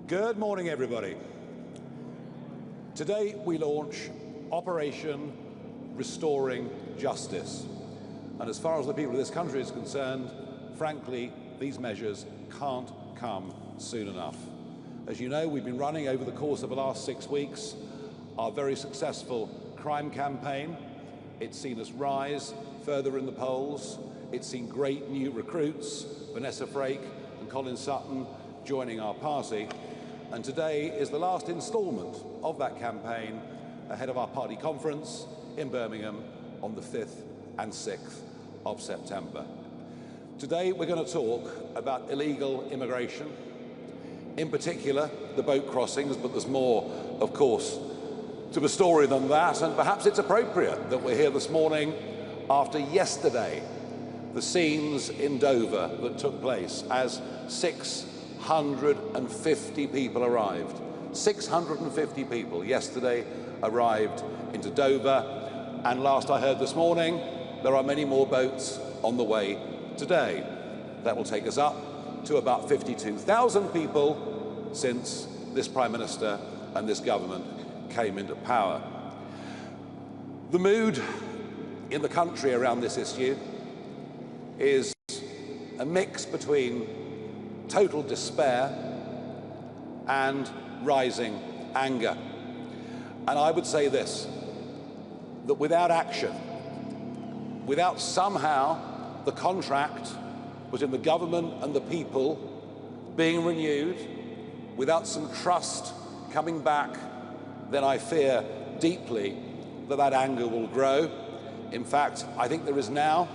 Good morning, everybody. Today we launch Operation Restoring Justice. And as far as the people of this country is concerned, frankly, these measures can't come soon enough. As you know, we've been running over the course of the last 6 weeks our very successful crime campaign. It's seen us rise further in the polls. It's seen great new recruits, Vanessa Frake and Colin Sutton, joining our party. And today is the last instalment of that campaign ahead of our party conference in Birmingham on the 5th and 6th of September. Today we're going to talk about illegal immigration, in particular the boat crossings, but there's more, of course, to the story than that, and perhaps it's appropriate that we're here this morning after yesterday, the scenes in Dover that took place as 650 people arrived. 650 people yesterday arrived into Dover, and last I heard this morning, there are many more boats on the way today. That will take us up to about 52,000 people since this Prime Minister and this government came into power. The mood in the country around this issue is a mix between total despair and rising anger. And I would say this, that without action, without somehow the contract between the government and the people being renewed, without some trust coming back, then I fear deeply that that anger will grow. In fact, I think there is now,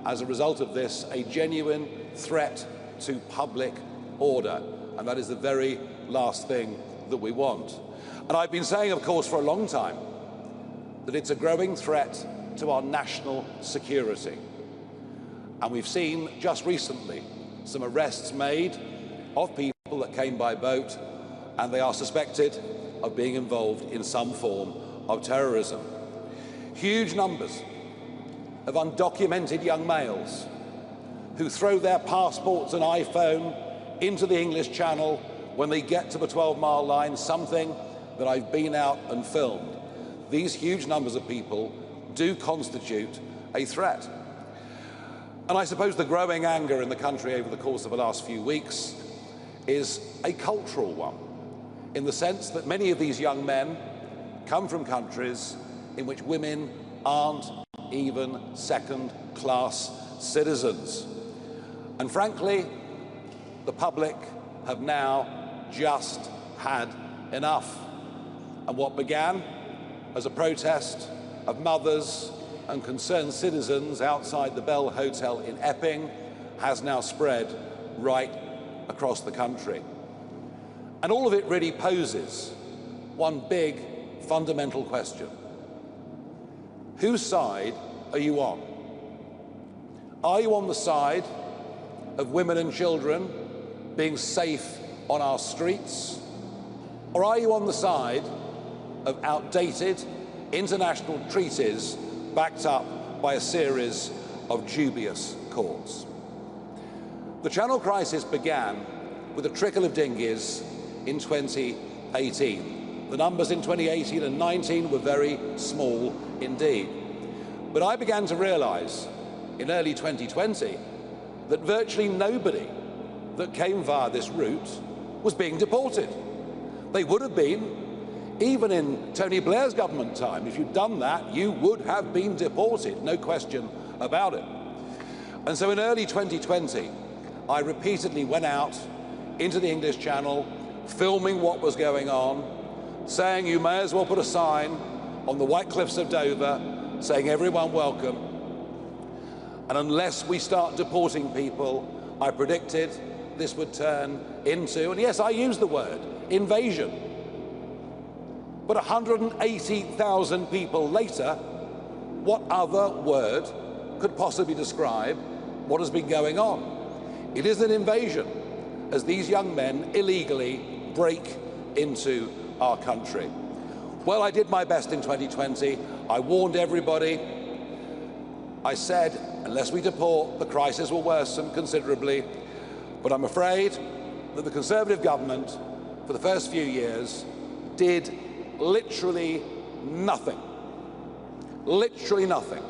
as a result of this, a genuine threat to public order, and that is the very last thing that we want. And I've been saying, of course, for a long time that it's a growing threat to our national security. And we've seen just recently some arrests made of people that came by boat, and they are suspected of being involved in some form of terrorism. Huge numbers of undocumented young males who throw their passports and iPhone into the English Channel when they get to the 12-mile line, something that I've been out and filmed. These huge numbers of people do constitute a threat. And I suppose the growing anger in the country over the course of the last few weeks is a cultural one, in the sense that many of these young men come from countries in which women aren't even second-class citizens. And frankly, the public have now just had enough. And what began as a protest of mothers and concerned citizens outside the Bell Hotel in Epping has now spread right across the country. And all of it really poses one big fundamental question. Whose side are you on? Are you on the side of women and children being safe on our streets? Or are you on the side of outdated international treaties backed up by a series of dubious courts? The Channel crisis began with a trickle of dinghies in 2018. The numbers in 2018 and 19 were very small indeed. But I began to realize in early 2020 that virtually nobody that came via this route was being deported. They would have been, even in Tony Blair's government time. If you'd done that, you would have been deported, no question about it. And so in early 2020, I repeatedly went out into the English Channel, filming what was going on, saying you may as well put a sign on the White Cliffs of Dover saying everyone welcome. And unless we start deporting people, I predicted this would turn into, and yes, I use the word, invasion. But 180,000 people later, what other word could possibly describe what has been going on? It is an invasion, as these young men illegally break into our country. Well, I did my best in 2020. I warned everybody. I said, unless we deport, the crisis will worsen considerably. But I'm afraid that the Conservative government for the first few years, did literally nothing. Literally nothing.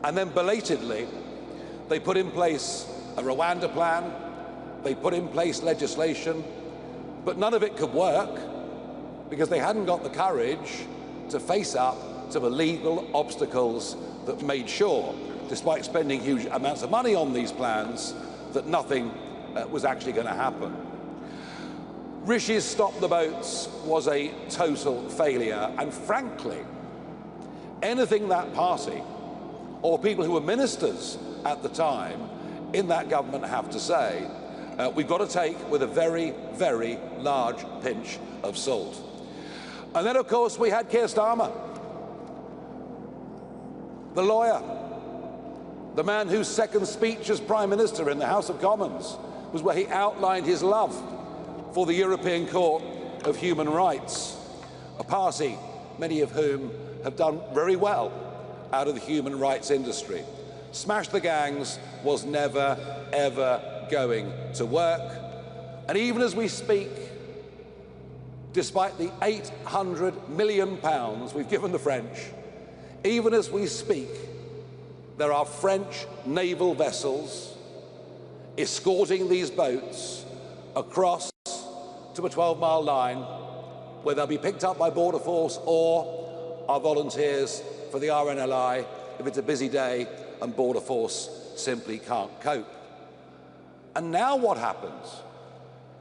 And then belatedly, they put in place a Rwanda plan, they put in place legislation, but none of it could work because they hadn't got the courage to face up to the legal obstacles that made sure, despite spending huge amounts of money on these plans, that nothing was actually going to happen. Rishi's Stop the Boats was a total failure, and frankly, anything that party or people who were ministers at the time in that government have to say, we've got to take with a very, very large pinch of salt. And then, of course, we had Keir Starmer, the lawyer, the man whose second speech as Prime Minister in the House of Commons was where he outlined his love for the European Court of Human Rights, a party, many of whom have done very well out of the human rights industry. Smash the gangs was never, ever going to work. And even as we speak, despite the £800 million we've given the French, even as we speak, there are French naval vessels escorting these boats across to a 12-mile line where they'll be picked up by Border Force or our volunteers for the RNLI if it's a busy day and Border Force simply can't cope. And now what happens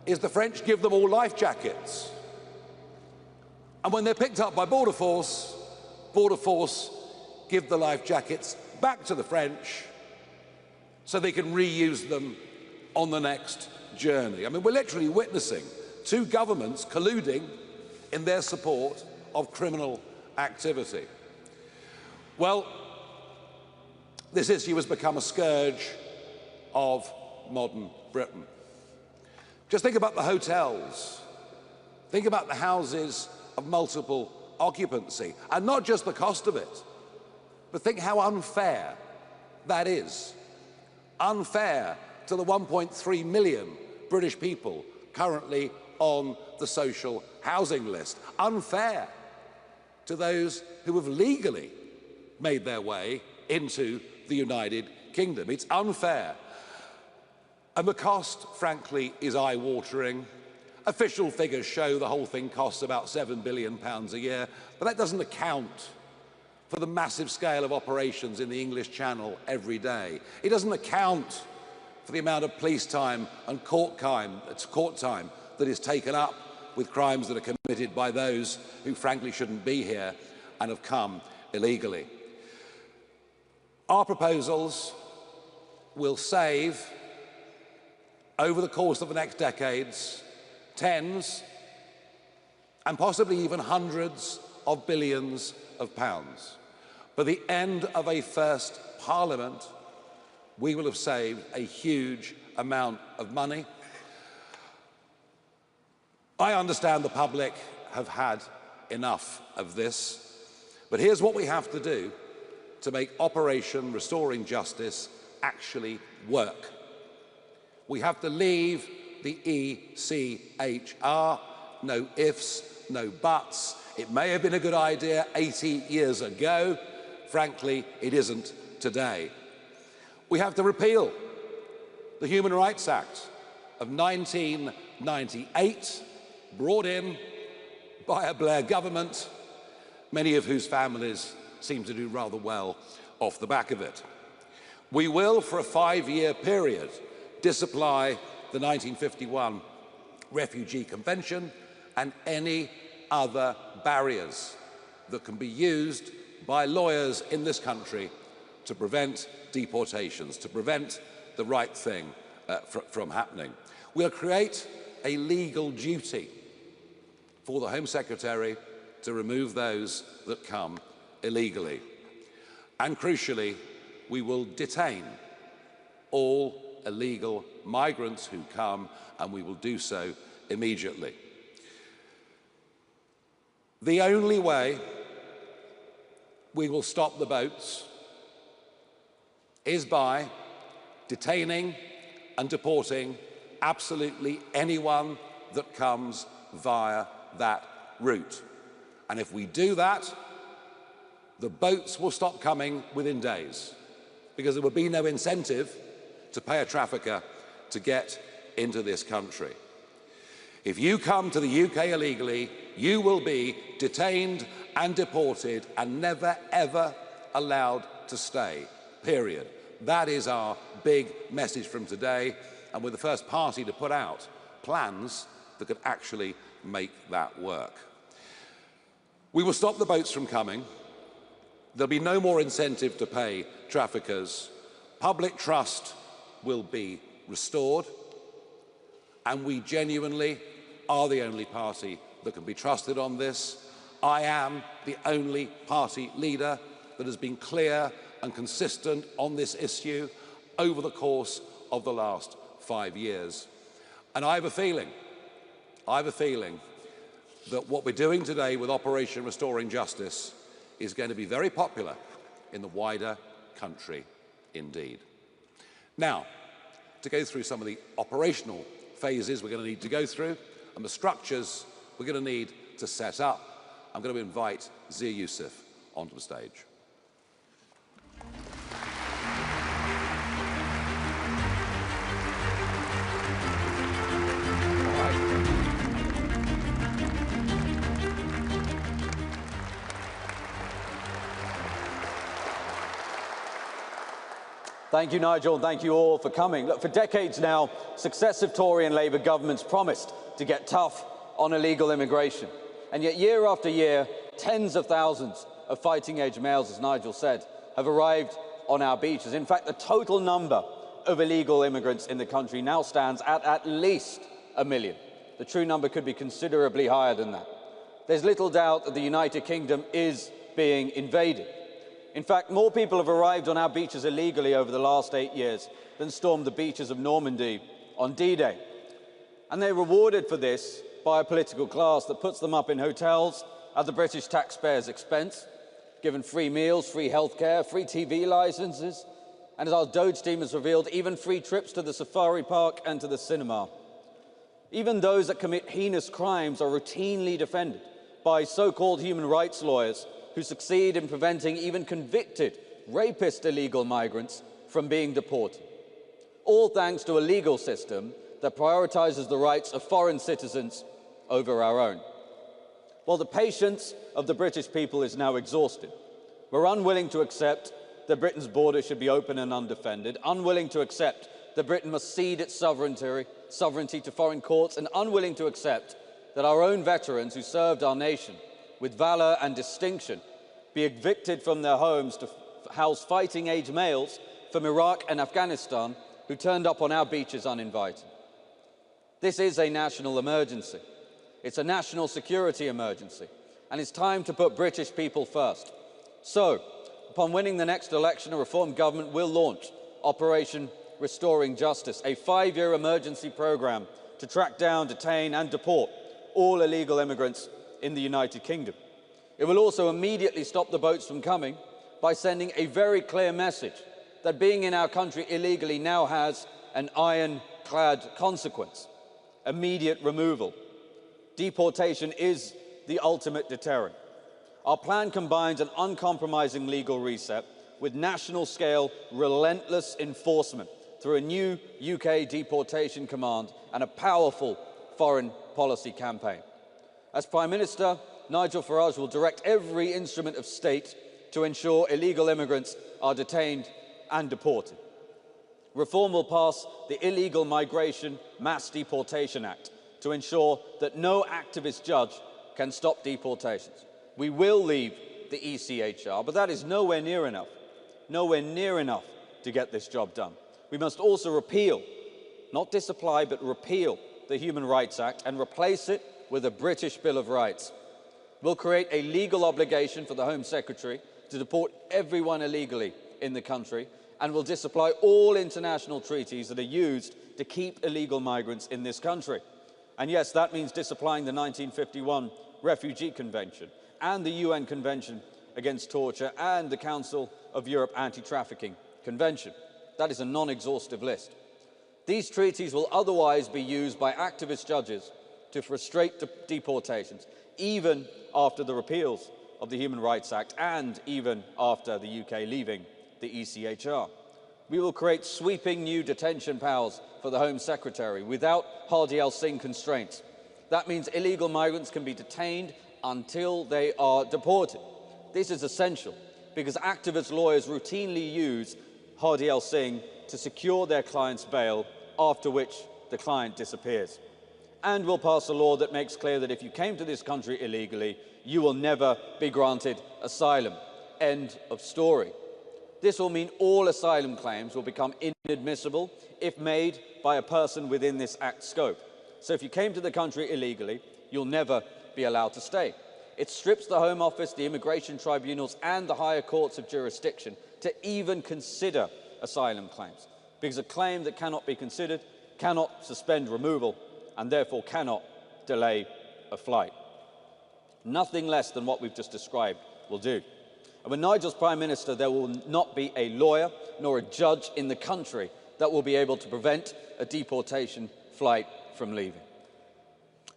is the French give them all life jackets. And when they're picked up by Border Force give the life jackets back to the French so they can reuse them on the next journey. I mean, we're literally witnessing two governments colluding in their support of criminal activity. Well, this issue has become a scourge of modern Britain. Just think about the hotels. Think about the houses of multiple occupancy, and not just the cost of it, but think how unfair that is. Unfair to the 1.3 million British people currently on the social housing list. Unfair to those who have legally made their way into the United Kingdom. It's unfair. And the cost, frankly, is eye-watering. Official figures show the whole thing costs about £7 billion a year, but that doesn't account for the massive scale of operations in the English Channel every day. It doesn't account for the amount of police time and court time that is taken up with crimes that are committed by those who frankly shouldn't be here and have come illegally. Our proposals will save, over the course of the next decades, tens and possibly even hundreds of billions of pounds. By the end of a first Parliament, we will have saved a huge amount of money. I understand the public have had enough of this, but here's what we have to do to make Operation Restoring Justice actually work. We have to leave the ECHR, no ifs, no buts. It may have been a good idea 80 years ago. Frankly, it isn't today. We have to repeal the Human Rights Act of 1998, brought in by a Blair government, many of whose families seem to do rather well off the back of it. We will, for a 5-year period, disapply the 1951 Refugee Convention and any other barriers that can be used by lawyers in this country to prevent deportations, to prevent the right thing from happening. We'll create a legal duty for the Home Secretary to remove those that come illegally. And crucially, we will detain all illegal migrants who come, and we will do so immediately. The only way we will stop the boats is by detaining and deporting absolutely anyone that comes via that route. And if we do that, the boats will stop coming within days, because there would be no incentive to pay a trafficker to get into this country. If you come to the UK illegally, you will be detained and deported and never, ever allowed to stay, period. That is our big message from today, and we're the first party to put out plans that could actually make that work. We will stop the boats from coming. There'll be no more incentive to pay traffickers. Public trust will be restored, and we genuinely are the only party that can be trusted on this. I am the only party leader that has been clear and consistent on this issue over the course of the last 5 years. And I have a feeling that what we're doing today with Operation Restoring Justice is going to be very popular in the wider country indeed. Now, to go through some of the operational phases we're going to need to go through and the structures we're going to need to set up, I'm going to invite Zia Yusuf onto the stage. Thank you, Nigel, and thank you all for coming. Look, for decades now, successive Tory and Labour governments promised to get tough on illegal immigration. And yet, year after year, tens of thousands of fighting-age males, as Nigel said, have arrived on our beaches. In fact, the total number of illegal immigrants in the country now stands at least 1 million. The true number could be considerably higher than that. There's little doubt that the United Kingdom is being invaded. In fact, more people have arrived on our beaches illegally over the last 8 years than stormed the beaches of Normandy on D-Day. And they're rewarded for this by a political class that puts them up in hotels at the British taxpayers' expense, given free meals, free healthcare, free TV licenses, and as our Doge team has revealed, even free trips to the safari park and to the cinema. Even those that commit heinous crimes are routinely defended by so-called human rights lawyers who succeed in preventing even convicted rapist illegal migrants from being deported. All thanks to a legal system that prioritises the rights of foreign citizens over our own. Well, the patience of the British people is now exhausted. We're unwilling to accept that Britain's borders should be open and undefended, unwilling to accept that Britain must cede its sovereignty to foreign courts, and unwilling to accept that our own veterans who served our nation with valour and distinction be evicted from their homes to house fighting-age males from Iraq and Afghanistan who turned up on our beaches uninvited. This is a national emergency. It's a national security emergency, and it's time to put British people first. So, upon winning the next election, a reformed government will launch Operation Restoring Justice, a 5-year emergency programme to track down, detain and deport all illegal immigrants in the United Kingdom. It will also immediately stop the boats from coming by sending a very clear message that being in our country illegally now has an ironclad consequence: immediate removal. Deportation is the ultimate deterrent. Our plan combines an uncompromising legal reset with national-scale, relentless enforcement through a new UK deportation command and a powerful foreign policy campaign. As Prime Minister, Nigel Farage will direct every instrument of state to ensure illegal immigrants are detained and deported. Reform will pass the Illegal Migration Mass Deportation Act to ensure that no activist judge can stop deportations. We will leave the ECHR, but that is nowhere near enough to get this job done. We must also repeal, not disapply, but repeal the Human Rights Act and replace it with a British Bill of Rights. We'll create a legal obligation for the Home Secretary to deport everyone illegally in the country, and will disapply all international treaties that are used to keep illegal migrants in this country. And yes, that means disapplying the 1951 Refugee Convention and the UN Convention Against Torture and the Council of Europe Anti-Trafficking Convention. That is a non-exhaustive list. These treaties will otherwise be used by activist judges to frustrate deportations, even after the repeals of the Human Rights Act and even after the UK leaving the ECHR. We will create sweeping new detention powers for the Home Secretary without Hardy Singh constraints. That means illegal migrants can be detained until they are deported. This is essential because activist lawyers routinely use Hardy Singh to secure their client's bail, after which the client disappears. And we'll pass a law that makes clear that if you came to this country illegally, you will never be granted asylum. End of story. This will mean all asylum claims will become inadmissible if made by a person within this Act's scope. So if you came to the country illegally, you'll never be allowed to stay. It strips the Home Office, the immigration tribunals and the higher courts of jurisdiction to even consider asylum claims, because a claim that cannot be considered cannot suspend removal and therefore cannot delay a flight. Nothing less than what we've just described will do. And when Nigel's Prime Minister, there will not be a lawyer nor a judge in the country that will be able to prevent a deportation flight from leaving.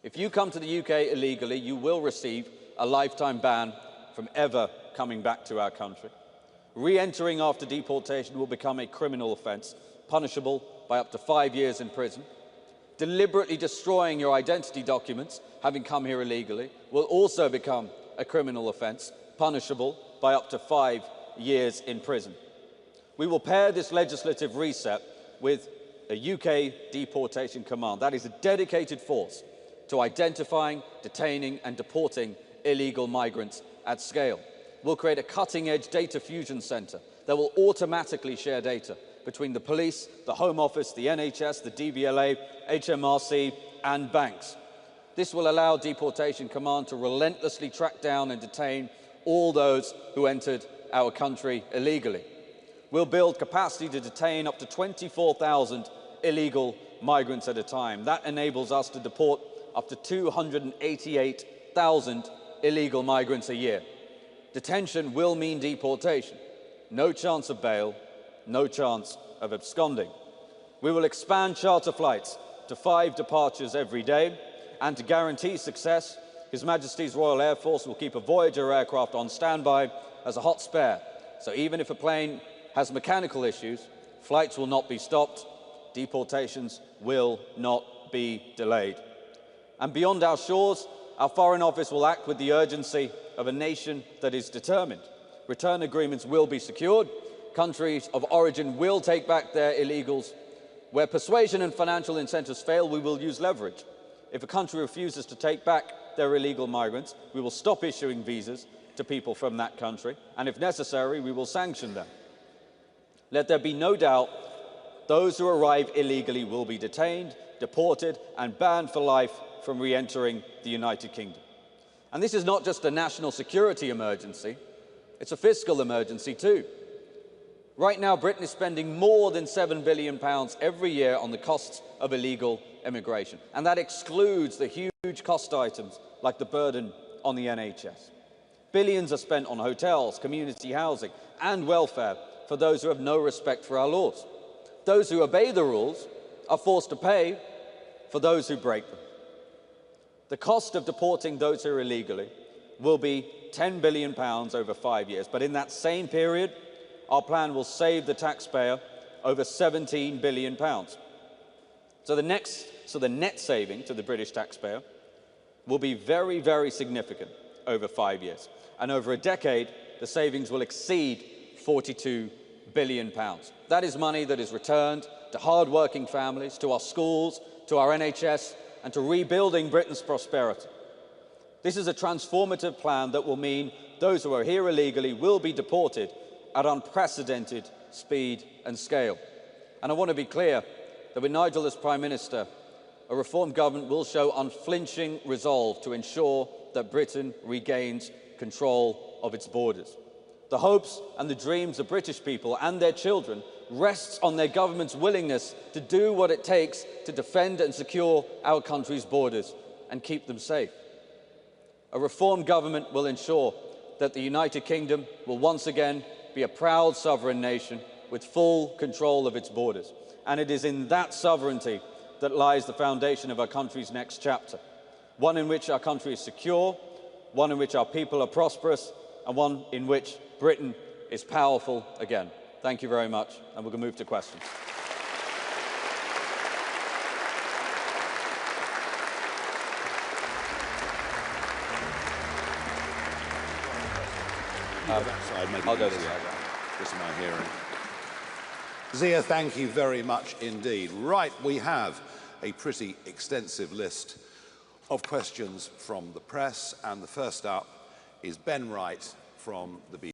If you come to the UK illegally, you will receive a lifetime ban from ever coming back to our country. Re-entering after deportation will become a criminal offence, punishable by up to 5 years in prison. Deliberately destroying your identity documents, having come here illegally, will also become a criminal offence, punishable by up to 5 years in prison. We will pair this legislative reset with a UK deportation command. That is a dedicated force to identifying, detaining and deporting illegal migrants at scale. We'll create a cutting-edge data fusion centre that will automatically share data between the police, the Home Office, the NHS, the DVLA, HMRC and banks. This will allow Deportation Command to relentlessly track down and detain all those who entered our country illegally. We'll build capacity to detain up to 24,000 illegal migrants at a time. That enables us to deport up to 288,000 illegal migrants a year. Detention will mean deportation. No chance of bail, no chance of absconding. We will expand charter flights to 5 departures every day, and to guarantee success, His Majesty's Royal Air Force will keep a Voyager aircraft on standby as a hot spare. So even if a plane has mechanical issues, flights will not be stopped, deportations will not be delayed. And beyond our shores, our Foreign Office will act with the urgency of a nation that is determined. Return agreements will be secured. Countries of origin will take back their illegals. Where persuasion and financial incentives fail, we will use leverage. If a country refuses to take back their illegal migrants, we will stop issuing visas to people from that country, and if necessary, we will sanction them. Let there be no doubt, those who arrive illegally will be detained, deported, and banned for life from re-entering the United Kingdom. And this is not just a national security emergency, it's a fiscal emergency too. Right now, Britain is spending more than £7 billion every year on the costs of illegal immigration, and that excludes the huge cost items like the burden on the NHS. Billions are spent on hotels, community housing and welfare for those who have no respect for our laws. Those who obey the rules are forced to pay for those who break them. The cost of deporting those who are illegally will be £10 billion over 5 years, but in that same period, our plan will save the taxpayer over £17 billion. So the net saving to the British taxpayer will be very, very significant over 5 years. And over a decade, the savings will exceed £42 billion. That is money that is returned to hard-working families, to our schools, to our NHS, and to rebuilding Britain's prosperity. This is a transformative plan that will mean those who are here illegally will be deported at unprecedented speed and scale. And I want to be clear that with Nigel as Prime Minister, a reformed government will show unflinching resolve to ensure that Britain regains control of its borders. The hopes and the dreams of British people and their children rests on their government's willingness to do what it takes to defend and secure our country's borders and keep them safe. A reformed government will ensure that the United Kingdom will once again be a proud sovereign nation with full control of its borders. And it is in that sovereignty that lies the foundation of our country's next chapter. one in which our country is secure, one in which our people are prosperous, and one in which Britain is powerful again. Thank you very much, and we're going to move to questions. I'll go this side. This is my hearing. Zia, thank you very much indeed. Right, we have a pretty extensive list of questions from the press, and the first up is Ben Wright from the BBC.